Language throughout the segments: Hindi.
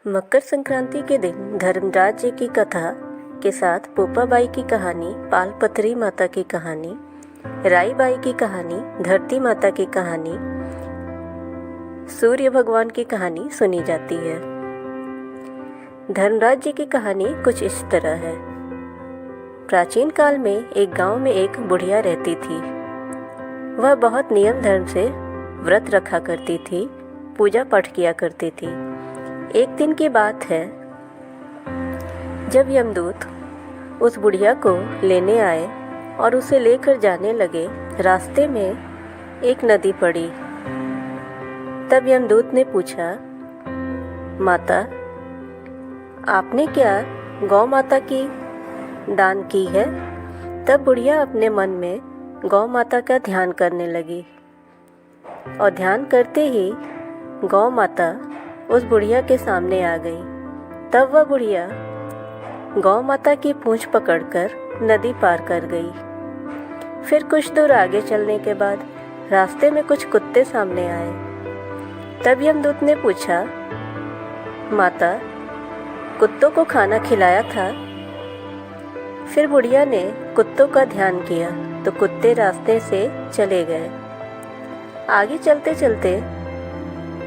मकर संक्रांति के दिन धर्मराज जी की कथा के साथ पोपाबाई की कहानी, पालपथरी माता की कहानी, राई बाई की कहानी, धरती माता की कहानी, सूर्य भगवान की कहानी सुनी जाती है। धर्मराज जी की कहानी कुछ इस तरह है। प्राचीन काल में एक गांव में एक बुढ़िया रहती थी। वह बहुत नियम धर्म से व्रत रखा करती थी, पूजा पाठ किया करती थी। एक दिन की बात है, जब यमदूत उस बुढ़िया को लेने आए और उसे लेकर जाने लगे, रास्ते में एक नदी पड़ी। तब यमदूत ने पूछा, माता, आपने क्या गौ माता की दान की है? तब बुढ़िया अपने मन में गौ माता का ध्यान करने लगी और ध्यान करते ही गौ माता उस बुढ़िया के सामने आ गई। तब वह बुढ़िया गौ माता की पूंछ पकड़कर नदी पार कर गई। फिर कुछ दूर आगे चलने के बाद रास्ते में कुछ कुत्ते सामने आए। तब यमदूत ने पूछा, माता, कुत्तों को खाना खिलाया था? फिर बुढ़िया ने कुत्तों का ध्यान किया तो कुत्ते रास्ते से चले गए। आगे चलते चलते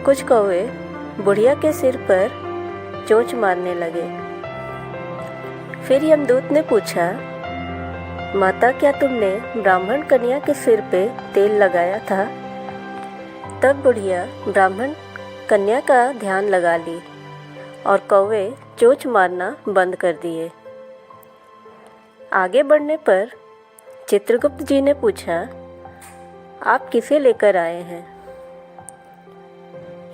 कुछ कौवे बुढ़िया के सिर पर चोंच मारने लगे। फिर यमदूत ने पूछा, माता, क्या तुमने ब्राह्मण कन्या के सिर पे तेल लगाया था? तब बुढ़िया ब्राह्मण कन्या का ध्यान लगा ली और कौवे चोंच मारना बंद कर दिए। आगे बढ़ने पर चित्रगुप्त जी ने पूछा, आप किसे लेकर आए हैं?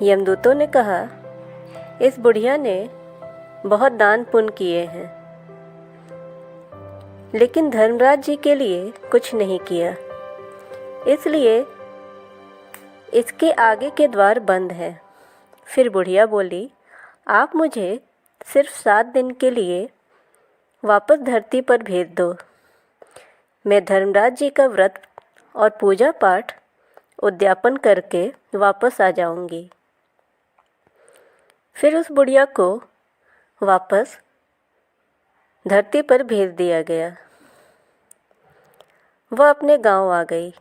यमदूतों ने कहा, इस बुढ़िया ने बहुत दान पुण्य किए हैं, लेकिन धर्मराज जी के लिए कुछ नहीं किया, इसलिए इसके आगे के द्वार बंद हैं। फिर बुढ़िया बोली, आप मुझे सिर्फ 7 दिन के लिए वापस धरती पर भेज दो। मैं धर्मराज जी का व्रत और पूजा पाठ उद्यापन करके वापस आ जाऊंगी। फिर उस बुढ़िया को वापस धरती पर भेज दिया गया। वह अपने गांव आ गई,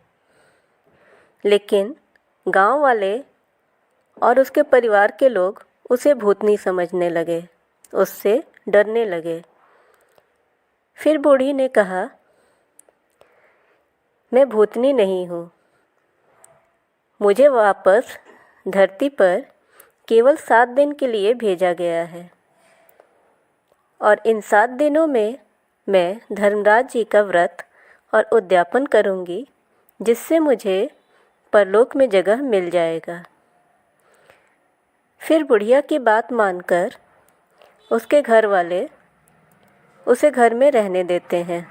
लेकिन गांव वाले और उसके परिवार के लोग उसे भूतनी समझने लगे, उससे डरने लगे। फिर बूढ़ी ने कहा, मैं भूतनी नहीं हूँ, मुझे वापस धरती पर केवल 7 दिन के लिए भेजा गया है और इन 7 दिनों में मैं धर्मराज जी का व्रत और उद्यापन करूंगी, जिससे मुझे परलोक में जगह मिल जाएगा। फिर बुढ़िया की बात मानकर उसके घर वाले उसे घर में रहने देते हैं।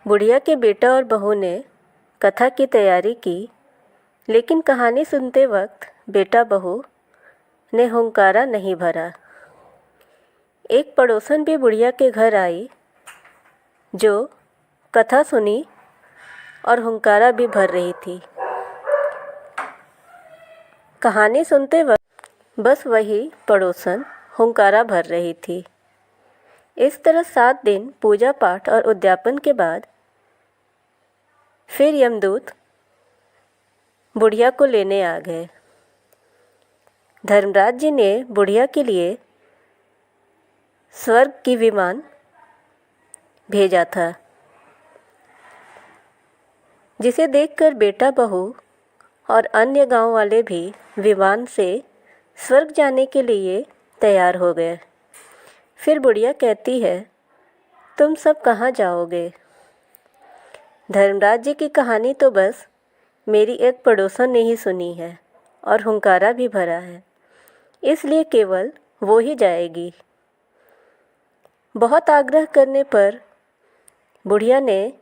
बुढ़िया के बेटा और बहू ने कथा की तैयारी की, लेकिन कहानी सुनते वक्त बेटा बहू ने हुंकारा नहीं भरा। एक पड़ोसन भी बुढ़िया के घर आई, जो कथा सुनी और हुंकारा भी भर रही थी। कहानी सुनते वक्त बस वही पड़ोसन हुंकारा भर रही थी। इस तरह 7 दिन पूजा पाठ और उद्यापन के बाद फिर यमदूत बुढ़िया को लेने आ गए। धर्मराज जी ने बुढ़िया के लिए स्वर्ग की विमान भेजा था, जिसे देखकर बेटा बहू और अन्य गांव वाले भी विमान से स्वर्ग जाने के लिए तैयार हो गए। फिर बुढ़िया कहती है, तुम सब कहाँ जाओगे? धर्मराज जी की कहानी तो बस मेरी एक पड़ोसन ने ही सुनी है और हुंकारा भी भरा है, इसलिए केवल वो ही जाएगी। बहुत आग्रह करने पर बुढ़िया ने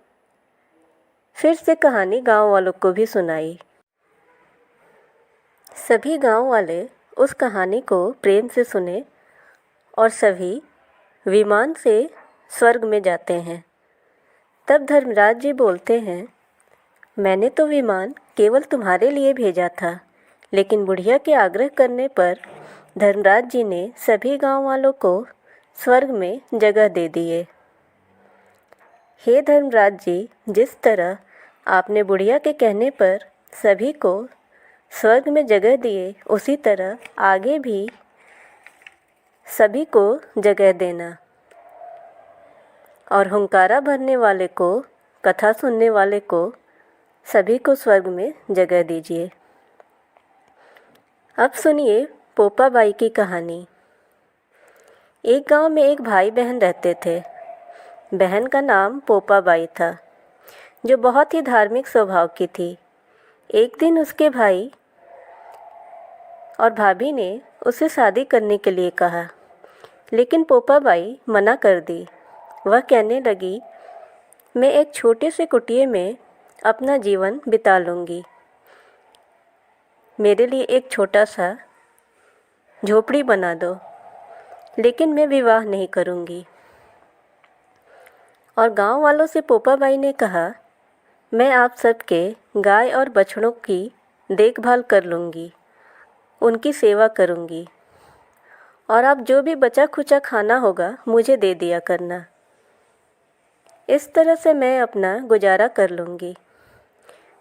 फिर से कहानी गांव वालों को भी सुनाई। सभी गांव वाले उस कहानी को प्रेम से सुने और सभी विमान से स्वर्ग में जाते हैं। तब धर्मराज जी बोलते हैं, मैंने तो विमान केवल तुम्हारे लिए भेजा था, लेकिन बुढ़िया के आग्रह करने पर धर्मराज जी ने सभी गांव वालों को स्वर्ग में जगह दे दिए। हे धर्मराज जी, जिस तरह आपने बुढ़िया के कहने पर सभी को स्वर्ग में जगह दिए, उसी तरह आगे भी सभी को जगह देना और हुंकारा भरने वाले को, कथा सुनने वाले को, सभी को स्वर्ग में जगह दीजिए। अब सुनिए पोपा बाई की कहानी। एक गांव में एक भाई बहन रहते थे। बहन का नाम पोपा बाई था, जो बहुत ही धार्मिक स्वभाव की थी। एक दिन उसके भाई और भाभी ने उसे शादी करने के लिए कहा, लेकिन पोपा बाई मना कर दी। वह कहने लगी, मैं एक छोटे से कुटिया में अपना जीवन बिता लूँगी। मेरे लिए एक छोटा सा झोपड़ी बना दो, लेकिन मैं विवाह नहीं करूँगी। और गांव वालों से पोपा बाई ने कहा, मैं आप सबके गाय और बछड़ों की देखभाल कर लूँगी, उनकी सेवा करूँगी, और आप जो भी बचा खुचा खाना होगा मुझे दे दिया करना। इस तरह से मैं अपना गुजारा कर लूँगी।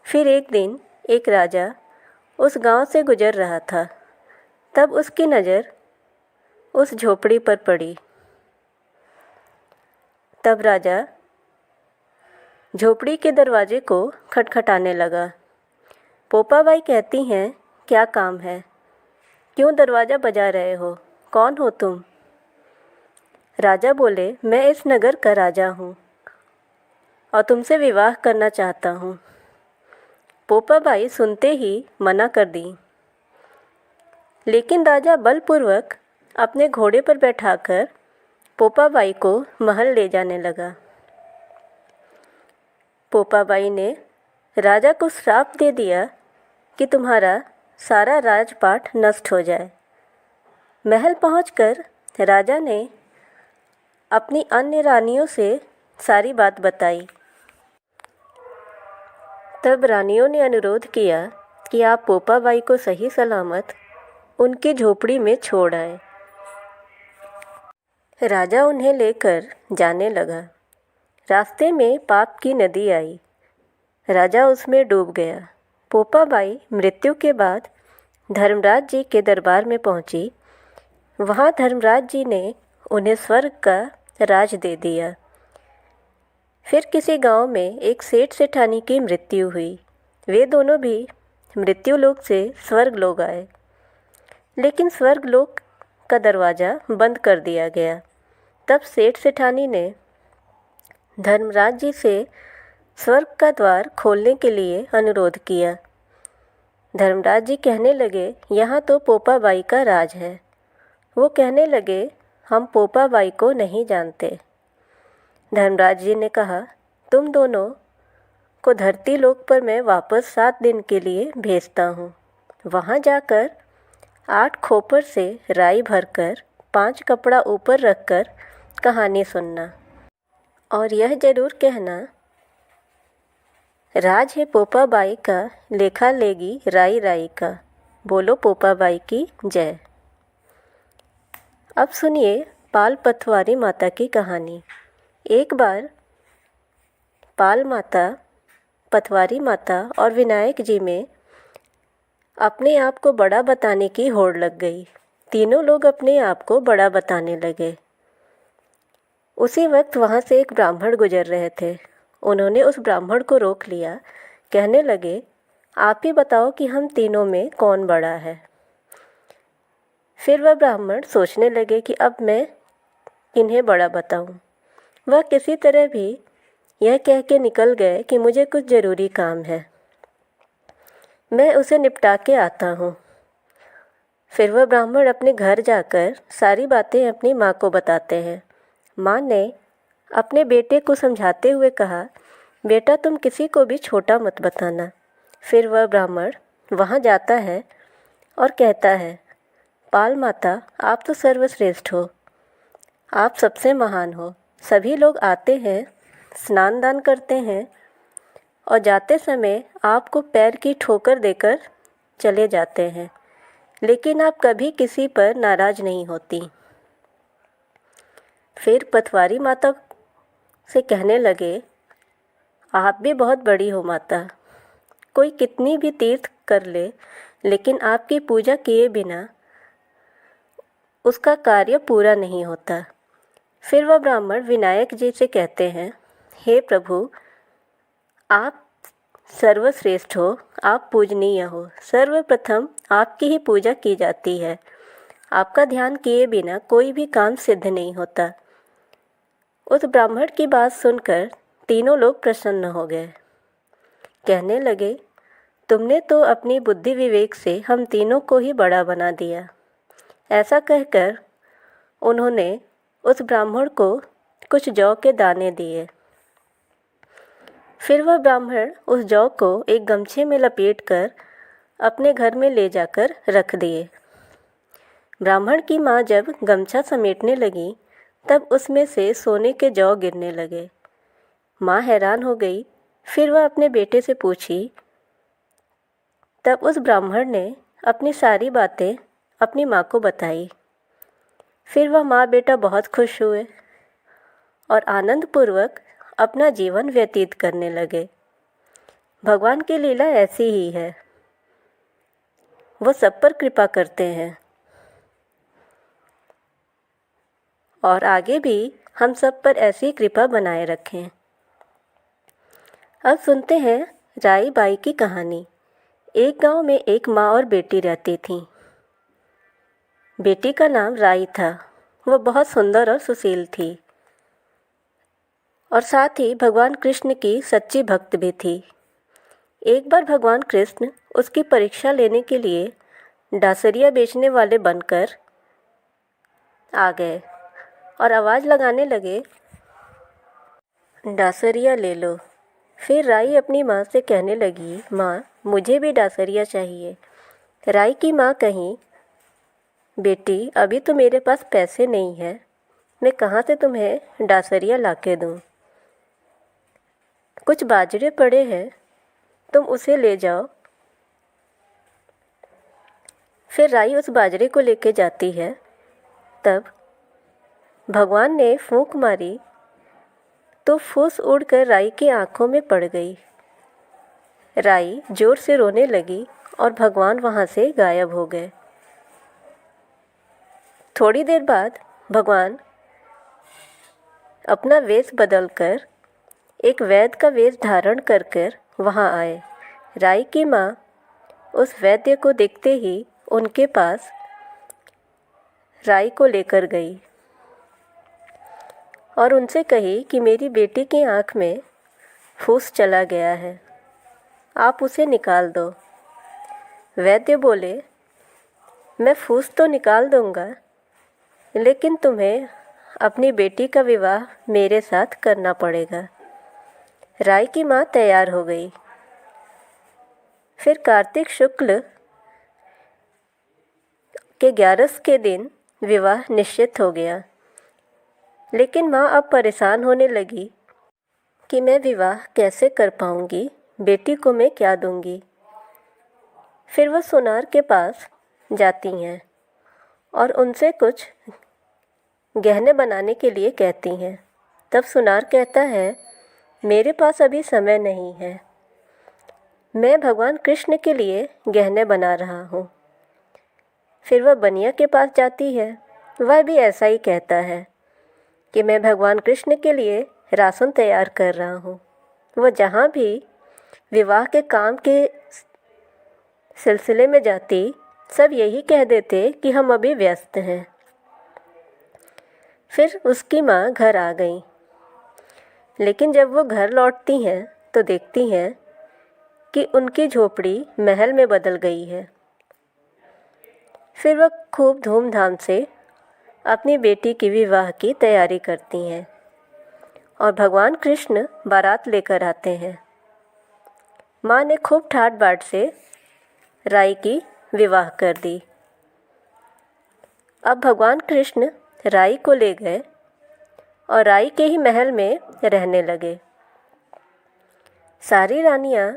फिर एक दिन एक राजा उस गांव से गुजर रहा था। तब उसकी नज़र उस झोपड़ी पर पड़ी। तब राजा झोपड़ी के दरवाजे को खटखटाने लगा। पोपा बाई कहती हैं, क्या काम है? क्यों दरवाज़ा बजा रहे हो? कौन हो तुम? राजा बोले, मैं इस नगर का राजा हूँ और तुमसे विवाह करना चाहता हूँ। पोपा बाई सुनते ही मना कर दी, लेकिन राजा बलपूर्वक अपने घोड़े पर बैठाकर पोपा बाई को महल ले जाने लगा। पोपा बाई ने राजा को श्राप दे दिया कि तुम्हारा सारा राजपाट नष्ट हो जाए। महल पहुंचकर राजा ने अपनी अन्य रानियों से सारी बात बताई। तब रानियों ने अनुरोध किया कि आप पोपा बाई को सही सलामत उनकी झोपड़ी में छोड़ आए। राजा उन्हें लेकर जाने लगा। रास्ते में पाप की नदी आई। राजा उसमें डूब गया। पोपा बाई मृत्यु के बाद धर्मराज जी के दरबार में पहुंची। वहां धर्मराज जी ने उन्हें स्वर्ग का राज दे दिया। फिर किसी गांव में एक सेठ सेठानी की मृत्यु हुई। वे दोनों भी मृत्यु लोक से स्वर्ग लोक आए, लेकिन स्वर्ग लोक का दरवाज़ा बंद कर दिया गया। तब सेठ सेठानी ने धर्मराज जी से स्वर्ग का द्वार खोलने के लिए अनुरोध किया। धर्मराज जी कहने लगे, यहाँ तो पोपा बाई का राज है। वो कहने लगे, हम पोपा बाई को नहीं जानते। धर्मराज जी ने कहा, तुम दोनों को धरती लोक पर मैं वापस 7 दिन के लिए भेजता हूँ। वहाँ जाकर 8 खोपर से राई भरकर 5 कपड़ा ऊपर रखकर कहानी सुनना, और यह जरूर कहना, राज है पोपा बाई का, लेखा लेगी राई राई का। बोलो पोपा बाई की जय। अब सुनिए पाल पथवारी माता की कहानी। एक बार पाल माता, पथवारी माता और विनायक जी में अपने आप को बड़ा बताने की होड़ लग गई। तीनों लोग अपने आप को बड़ा बताने लगे। उसी वक्त वहाँ से एक ब्राह्मण गुजर रहे थे। उन्होंने उस ब्राह्मण को रोक लिया। कहने लगे, आप ही बताओ कि हम तीनों में कौन बड़ा है। फिर वह ब्राह्मण सोचने लगे कि अब मैं इन्हें बड़ा बताऊं। वह किसी तरह भी यह कह के निकल गए कि मुझे कुछ ज़रूरी काम है, मैं उसे निपटा के आता हूँ। फिर वह ब्राह्मण अपने घर जाकर सारी बातें अपनी माँ को बताते हैं। माँ ने अपने बेटे को समझाते हुए कहा, बेटा तुम किसी को भी छोटा मत बताना। फिर वह ब्राह्मण वहाँ जाता है और कहता है, पाल माता आप तो सर्वश्रेष्ठ हो, आप सबसे महान हो। सभी लोग आते हैं, स्नान दान करते हैं और जाते समय आपको पैर की ठोकर देकर चले जाते हैं, लेकिन आप कभी किसी पर नाराज़ नहीं होती। फिर पटवारी माता से कहने लगे, आप भी बहुत बड़ी हो माता, कोई कितनी भी तीर्थ कर ले लेकिन आपकी पूजा किए बिना उसका कार्य पूरा नहीं होता। फिर वह ब्राह्मण विनायक जी से कहते हैं, हे प्रभु, आप सर्वश्रेष्ठ हो, आप पूजनीय हो, सर्वप्रथम आपकी ही पूजा की जाती है। आपका ध्यान किए बिना कोई भी काम सिद्ध नहीं होता। उस ब्राह्मण की बात सुनकर तीनों लोग प्रसन्न हो गए। कहने लगे, तुमने तो अपनी बुद्धि विवेक से हम तीनों को ही बड़ा बना दिया। ऐसा कहकर उन्होंने उस ब्राह्मण को कुछ जौ के दाने दिए। फिर वह ब्राह्मण उस जौ को एक गमछे में लपेटकर अपने घर में ले जाकर रख दिए। ब्राह्मण की माँ जब गमछा समेटने लगी तब उसमें से सोने के जौ गिरने लगे। माँ हैरान हो गई। फिर वह अपने बेटे से पूछी। तब उस ब्राह्मण ने अपनी सारी बातें अपनी माँ को बताई। फिर वह माँ बेटा बहुत खुश हुए और आनंदपूर्वक अपना जीवन व्यतीत करने लगे। भगवान की लीला ऐसी ही है, वो सब पर कृपा करते हैं और आगे भी हम सब पर ऐसी कृपा बनाए रखें। अब सुनते हैं राई बाई की कहानी। एक गांव में एक माँ और बेटी रहती थीं। बेटी का नाम राई था। वह बहुत सुंदर और सुशील थी और साथ ही भगवान कृष्ण की सच्ची भक्त भी थी। एक बार भगवान कृष्ण उसकी परीक्षा लेने के लिए डासरिया बेचने वाले बनकर आ गए और आवाज़ लगाने लगे, डासरिया ले लो। फिर राई अपनी माँ से कहने लगी, माँ, मुझे भी डासरिया चाहिए। राई की माँ कहीं, बेटी, अभी तो मेरे पास पैसे नहीं हैं, मैं कहाँ से तुम्हें डासरिया ला के दूँ। कुछ बाजरे पड़े हैं, तुम उसे ले जाओ। फिर राई उस बाजरे को लेके जाती है। तब भगवान ने फूंक मारी तो फूस उड़कर राई की आंखों में पड़ गई। राई जोर से रोने लगी और भगवान वहाँ से गायब हो गए। थोड़ी देर बाद भगवान अपना वेश बदलकर एक वैद्य का वेश धारण कर वहाँ आए। राई की माँ उस वैद्य को देखते ही उनके पास राई को लेकर गई और उनसे कही कि मेरी बेटी की आँख में फूस चला गया है, आप उसे निकाल दो। वैद्य बोले, मैं फूस तो निकाल दूंगा, लेकिन तुम्हें अपनी बेटी का विवाह मेरे साथ करना पड़ेगा। राई की माँ तैयार हो गई। फिर कार्तिक शुक्ल के 11 के दिन विवाह निश्चित हो गया। लेकिन माँ अब परेशान होने लगी कि मैं विवाह कैसे कर पाऊँगी, बेटी को मैं क्या दूँगी। फिर वह सुनार के पास जाती हैं और उनसे कुछ गहने बनाने के लिए कहती हैं। तब सुनार कहता है, मेरे पास अभी समय नहीं है, मैं भगवान कृष्ण के लिए गहने बना रहा हूँ। फिर वह बनिया के पास जाती है। वह भी ऐसा ही कहता है कि मैं भगवान कृष्ण के लिए राशन तैयार कर रहा हूँ। वह जहाँ भी विवाह के काम के सिलसिले में जाती, सब यही कह देते कि हम अभी व्यस्त हैं। फिर उसकी माँ घर आ गई। लेकिन जब वो घर लौटती हैं तो देखती हैं कि उनकी झोपड़ी महल में बदल गई है। फिर वह खूब धूमधाम से अपनी बेटी की विवाह की तैयारी करती हैं और भगवान कृष्ण बारात लेकर आते हैं। माँ ने खूब ठाट बाट से राई की विवाह कर दी। अब भगवान कृष्ण राई को ले गए और राई के ही महल में रहने लगे। सारी रानियाँ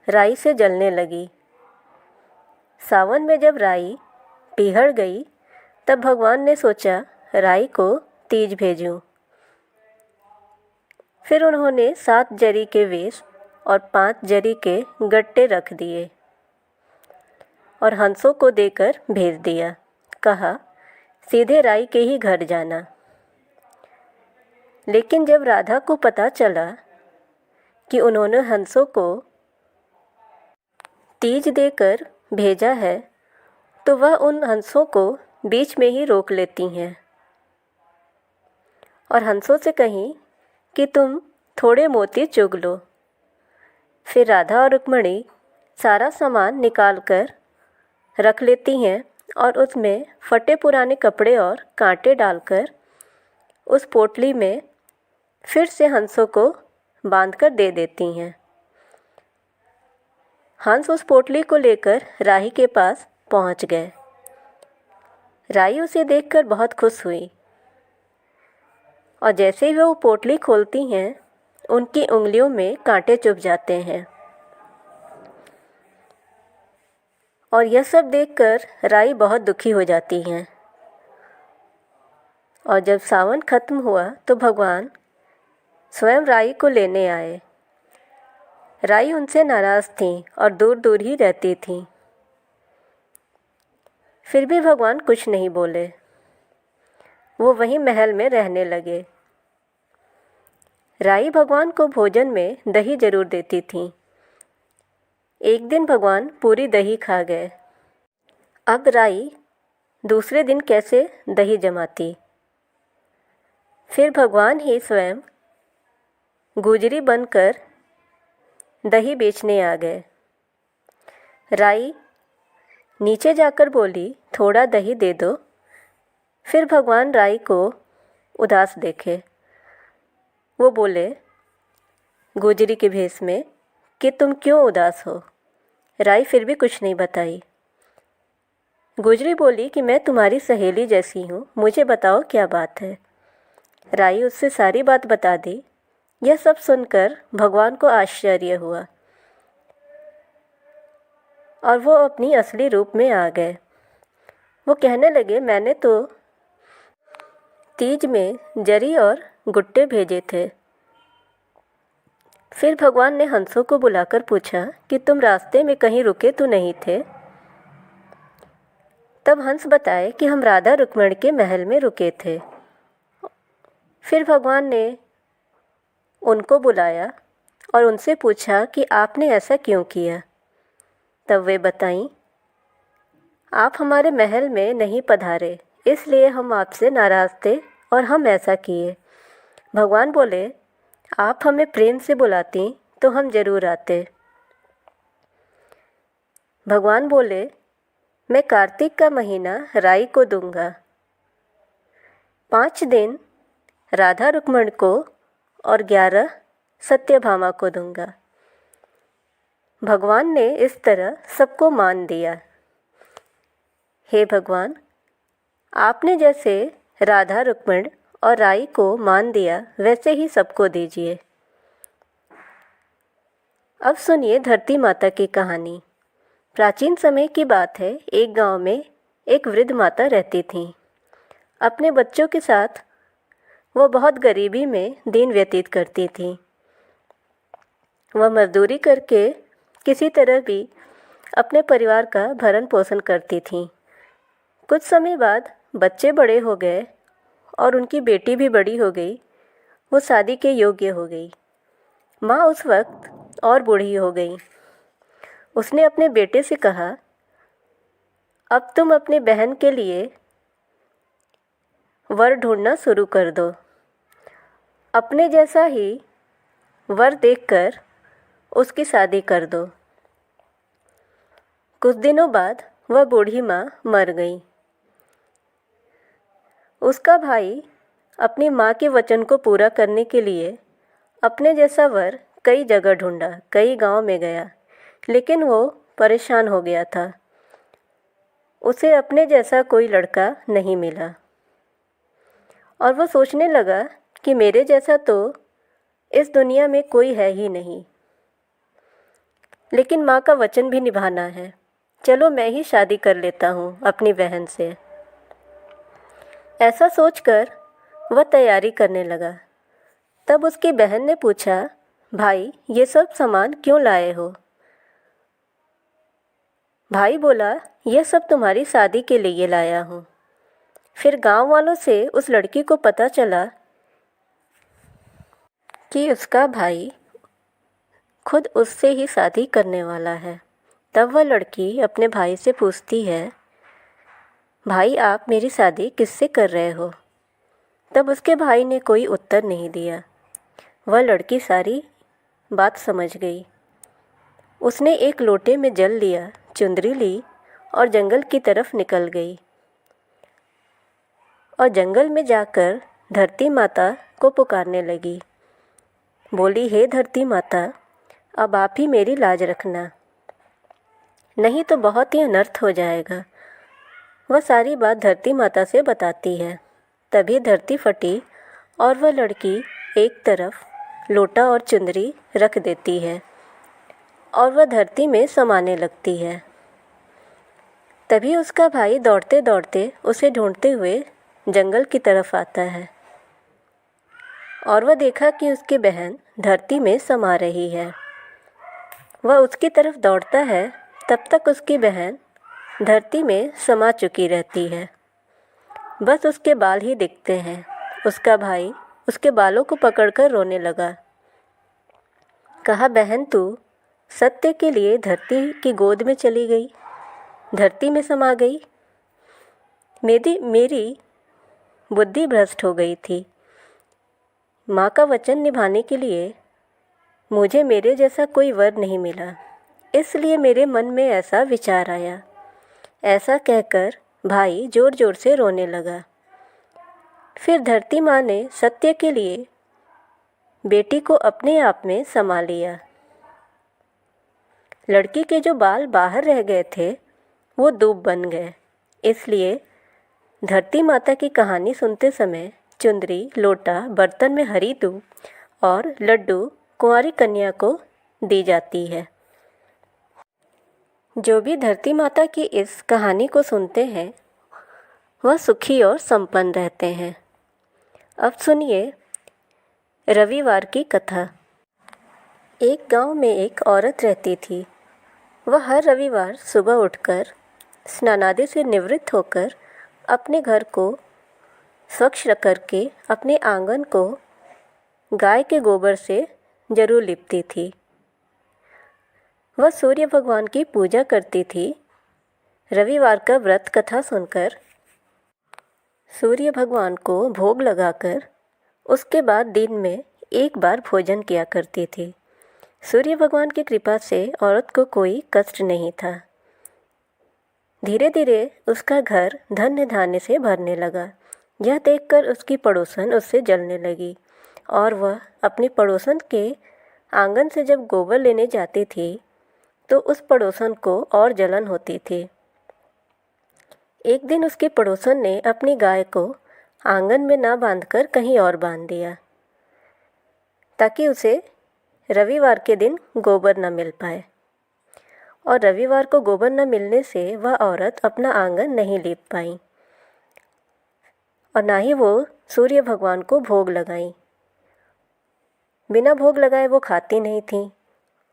राई से जलने लगी। सावन में जब राई पीहड़ गई, तब भगवान ने सोचा राई को तीज भेजूं। फिर उन्होंने 7 जरी के वेश और 5 जरी के गट्टे रख दिए और हंसों को देकर भेज दिया। कहा, सीधे राई के ही घर जाना। लेकिन जब राधा को पता चला कि उन्होंने हंसों को तीज देकर भेजा है, तो वह उन हंसों को बीच में ही रोक लेती हैं और हंसों से कहीं कि तुम थोड़े मोती चुग लो। फिर राधा और रुक्मिणी सारा सामान निकाल कर रख लेती हैं और उसमें फटे पुराने कपड़े और कांटे डालकर उस पोटली में फिर से हंसों को बांधकर दे देती हैं। हंस उस पोटली को लेकर राही के पास पहुंच गए। राही उसे देखकर बहुत खुश हुई और जैसे ही वो पोटली खोलती हैं, उनकी उंगलियों में कांटे चुभ जाते हैं। और यह सब देखकर राई बहुत दुखी हो जाती हैं। और जब सावन खत्म हुआ तो भगवान स्वयं राई को लेने आए। राई उनसे नाराज़ थी और दूर दूर ही रहती थी। फिर भी भगवान कुछ नहीं बोले। वो वहीं महल में रहने लगे। राई भगवान को भोजन में दही जरूर देती थी। एक दिन भगवान पूरी दही खा गए। अब राई दूसरे दिन कैसे दही जमाती। फिर भगवान ही स्वयं गुजरी बनकर दही बेचने आ गए। राई नीचे जाकर बोली, थोड़ा दही दे दो। फिर भगवान राई को उदास देखे। वो बोले गुजरी के भेष में कि तुम क्यों उदास हो। राई फिर भी कुछ नहीं बताई। गुजरी बोली कि मैं तुम्हारी सहेली जैसी हूँ, मुझे बताओ क्या बात है। राई उससे सारी बात बता दी। यह सब सुनकर भगवान को आश्चर्य हुआ और वो अपनी असली रूप में आ गए। वो कहने लगे, मैंने तो तीज में जरी और गुट्टे भेजे थे। फिर भगवान ने हंसों को बुलाकर पूछा कि तुम रास्ते में कहीं रुके तो नहीं थे। तब हंस बताए कि हम राधा रुक्मिणी के महल में रुके थे। फिर भगवान ने उनको बुलाया और उनसे पूछा कि आपने ऐसा क्यों किया। तब वे बताईं, आप हमारे महल में नहीं पधारे, इसलिए हम आपसे नाराज़ थे और हम ऐसा किए। भगवान बोले, आप हमें प्रेम से बुलाती तो हम ज़रूर आते। भगवान बोले, मैं कार्तिक का महीना राई को दूंगा। 5 दिन राधा रुक्मिणी को और 11 सत्यभामा को दूंगा। भगवान ने इस तरह सबको मान दिया। हे भगवान, आपने जैसे राधा रुक्मिणी और राई को मान दिया, वैसे ही सबको दीजिए। अब सुनिए धरती माता की कहानी। प्राचीन समय की बात है। एक गांव में एक वृद्ध माता रहती थीं। अपने बच्चों के साथ वह बहुत गरीबी में दिन व्यतीत करती थीं। वह मजदूरी करके किसी तरह भी अपने परिवार का भरण पोषण करती थीं। कुछ समय बाद बच्चे बड़े हो गए और उनकी बेटी भी बड़ी हो गई। वो शादी के योग्य हो गई। माँ उस वक्त और बूढ़ी हो गई। उसने अपने बेटे से कहा, अब तुम अपनी बहन के लिए वर ढूंढना शुरू कर दो। अपने जैसा ही वर देखकर उसकी शादी कर दो। कुछ दिनों बाद वह बूढ़ी माँ मर गई। उसका भाई अपनी माँ के वचन को पूरा करने के लिए अपने जैसा वर कई जगह ढूंढा, कई गांव में गया, लेकिन वो परेशान हो गया था। उसे अपने जैसा कोई लड़का नहीं मिला और वो सोचने लगा कि मेरे जैसा तो इस दुनिया में कोई है ही नहीं। लेकिन माँ का वचन भी निभाना है। चलो मैं ही शादी कर लेता हूँ अपनी बहन से। ऐसा सोचकर वह तैयारी करने लगा। तब उसकी बहन ने पूछा, भाई ये सब सामान क्यों लाए हो? भाई बोला, यह सब तुम्हारी शादी के लिए लाया हूँ। फिर गांव वालों से उस लड़की को पता चला कि उसका भाई खुद उससे ही शादी करने वाला है। तब वह लड़की अपने भाई से पूछती है, भाई आप मेरी शादी किससे कर रहे हो? तब उसके भाई ने कोई उत्तर नहीं दिया। वह लड़की सारी बात समझ गई। उसने एक लोटे में जल लिया, चुंदरी ली और जंगल की तरफ निकल गई और जंगल में जाकर धरती माता को पुकारने लगी। बोली, हे धरती माता, अब आप ही मेरी लाज रखना, नहीं तो बहुत ही अनर्थ हो जाएगा। वह सारी बात धरती माता से बताती है। तभी धरती फटी और वह लड़की एक तरफ लोटा और चुंदरी रख देती है और वह धरती में समाने लगती है। तभी उसका भाई दौड़ते दौड़ते उसे ढूंढते हुए जंगल की तरफ आता है और वह देखा कि उसकी बहन धरती में समा रही है। वह उसकी तरफ दौड़ता है, तब तक उसकी बहन धरती में समा चुकी रहती है। बस उसके बाल ही दिखते हैं। उसका भाई उसके बालों को पकड़कर रोने लगा। कहा, बहन तू सत्य के लिए धरती की गोद में चली गई, धरती में समा गई। मेरी बुद्धि भ्रष्ट हो गई थी। माँ का वचन निभाने के लिए मुझे मेरे जैसा कोई वर नहीं मिला, इसलिए मेरे मन में ऐसा विचार आया। ऐसा कहकर भाई ज़ोर ज़ोर से रोने लगा। फिर धरती माँ ने सत्य के लिए बेटी को अपने आप में समा लिया। लड़की के जो बाल बाहर रह गए थे वो दूब बन गए। इसलिए धरती माता की कहानी सुनते समय चुंदरी, लोटा, बर्तन में हरी दूब और लड्डू कुंवारी कन्या को दी जाती है। जो भी धरती माता की इस कहानी को सुनते हैं वह सुखी और संपन्न रहते हैं। अब सुनिए रविवार की कथा। एक गांव में एक औरत रहती थी। वह हर रविवार सुबह उठकर स्नानादि से निवृत्त होकर अपने घर को स्वच्छ रख करके अपने आंगन को गाय के गोबर से जरूर लिपती थी। वह सूर्य भगवान की पूजा करती थी। रविवार का व्रत कथा सुनकर सूर्य भगवान को भोग लगाकर उसके बाद दिन में एक बार भोजन किया करती थी। सूर्य भगवान की कृपा से औरत को कोई कष्ट नहीं था। धीरे धीरे उसका घर धन्य धान्य से भरने लगा। यह देखकर उसकी पड़ोसन उससे जलने लगी और वह अपनी पड़ोसन के आंगन से जब गोबर लेने जाती थी तो उस पड़ोसन को और जलन होती थी। एक दिन उसकी पड़ोसन ने अपनी गाय को आंगन में ना बांधकर कहीं और बांध दिया ताकि उसे रविवार के दिन गोबर न मिल पाए। और रविवार को गोबर न मिलने से वह औरत अपना आंगन नहीं लीप पाई और ना ही वो सूर्य भगवान को भोग लगाई। बिना भोग लगाए वो खाती नहीं थी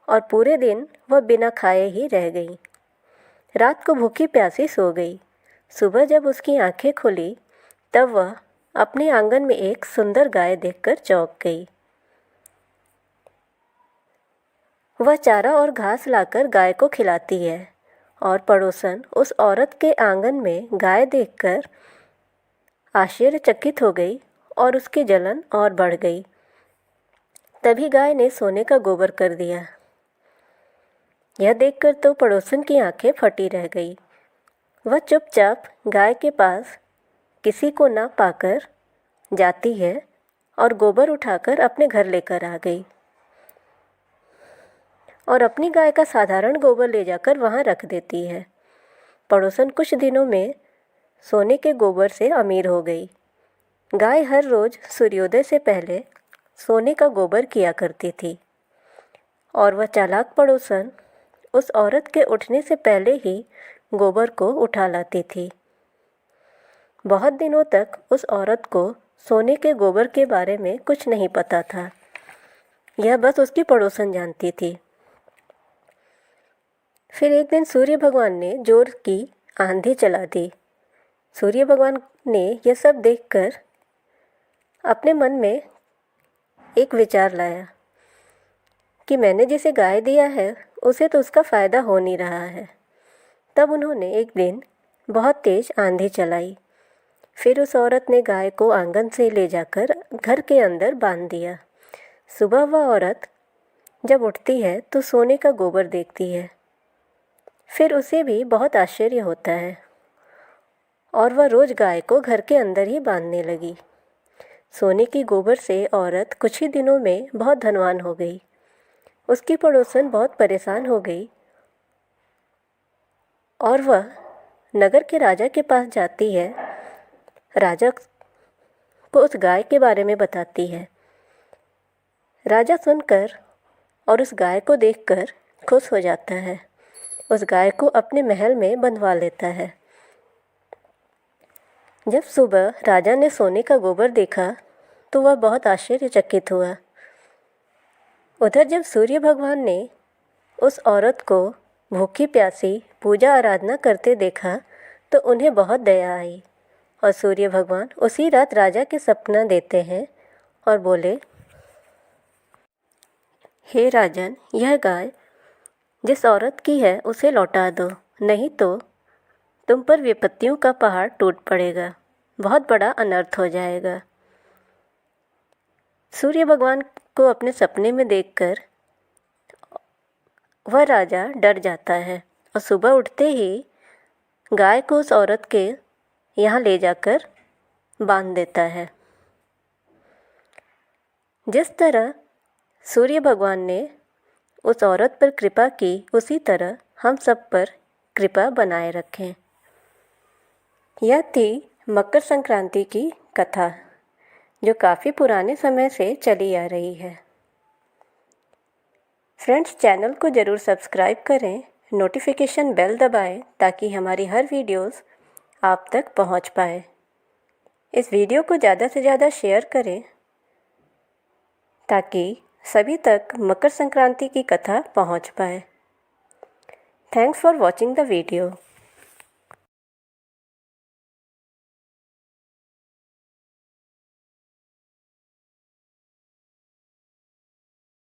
और पूरे दिन वह बिना खाए ही रह गई। रात को भूखी प्यासी सो गई। सुबह जब उसकी आंखें खुली तब वह अपने आंगन में एक सुंदर गाय देखकर चौंक गई। वह चारा और घास लाकर गाय को खिलाती है और पड़ोसन उस औरत के आंगन में गाय देखकर आश्चर्यचकित हो गई और उसकी जलन और बढ़ गई। तभी गाय ने सोने का गोबर कर दिया। यह देखकर तो पड़ोसन की आंखें फटी रह गई। वह चुपचाप गाय के पास किसी को ना पाकर जाती है और गोबर उठाकर अपने घर लेकर आ गई और अपनी गाय का साधारण गोबर ले जाकर वहाँ रख देती है। पड़ोसन कुछ दिनों में सोने के गोबर से अमीर हो गई। गाय हर रोज़ सूर्योदय से पहले सोने का गोबर किया करती थी और वह चालाक पड़ोसन उस औरत के उठने से पहले ही गोबर को उठा लाती थी। बहुत दिनों तक उस औरत को सोने के गोबर के बारे में कुछ नहीं पता था। यह बस उसकी पड़ोसन जानती थी। फिर एक दिन सूर्य भगवान ने जोर की आंधी चला दी। सूर्य भगवान ने यह सब देखकर अपने मन में एक विचार लाया कि मैंने जिसे गाय दिया है उसे तो उसका फ़ायदा हो नहीं रहा है। तब उन्होंने एक दिन बहुत तेज़ आंधी चलाई। फिर उस औरत ने गाय को आंगन से ले जाकर घर के अंदर बांध दिया। सुबह वह औरत जब उठती है तो सोने का गोबर देखती है। फिर उसे भी बहुत आश्चर्य होता है और वह रोज़ गाय को घर के अंदर ही बांधने लगी। सोने की गोबर से औरत कुछ ही दिनों में बहुत धनवान हो गई। उसकी पड़ोसन बहुत परेशान हो गई और वह नगर के राजा के पास जाती है। राजा को उस गाय के बारे में बताती है। राजा सुनकर और उस गाय को देखकर खुश हो जाता है। उस गाय को अपने महल में बंधवा लेता है। जब सुबह राजा ने सोने का गोबर देखा तो वह बहुत आश्चर्यचकित हुआ। उधर जब सूर्य भगवान ने उस औरत को भूखी प्यासी पूजा आराधना करते देखा तो उन्हें बहुत दया आई और सूर्य भगवान उसी रात राजा के सपना देते हैं और बोले, हे राजन, यह गाय जिस औरत की है उसे लौटा दो, नहीं तो तुम पर विपत्तियों का पहाड़ टूट पड़ेगा, बहुत बड़ा अनर्थ हो जाएगा। सूर्य भगवान को अपने सपने में देखकर वह राजा डर जाता है और सुबह उठते ही गाय को उस औरत के यहाँ ले जाकर बांध देता है। जिस तरह सूर्य भगवान ने उस औरत पर कृपा की उसी तरह हम सब पर कृपा बनाए रखें। यह थी मकर संक्रांति की कथा जो काफ़ी पुराने समय से चली आ रही है। फ्रेंड्स, चैनल को ज़रूर सब्सक्राइब करें, नोटिफिकेशन बेल दबाएं ताकि हमारी हर वीडियोस आप तक पहुंच पाए। इस वीडियो को ज़्यादा से ज़्यादा शेयर करें ताकि सभी तक मकर संक्रांति की कथा पहुंच पाए। Thanks for watching the video.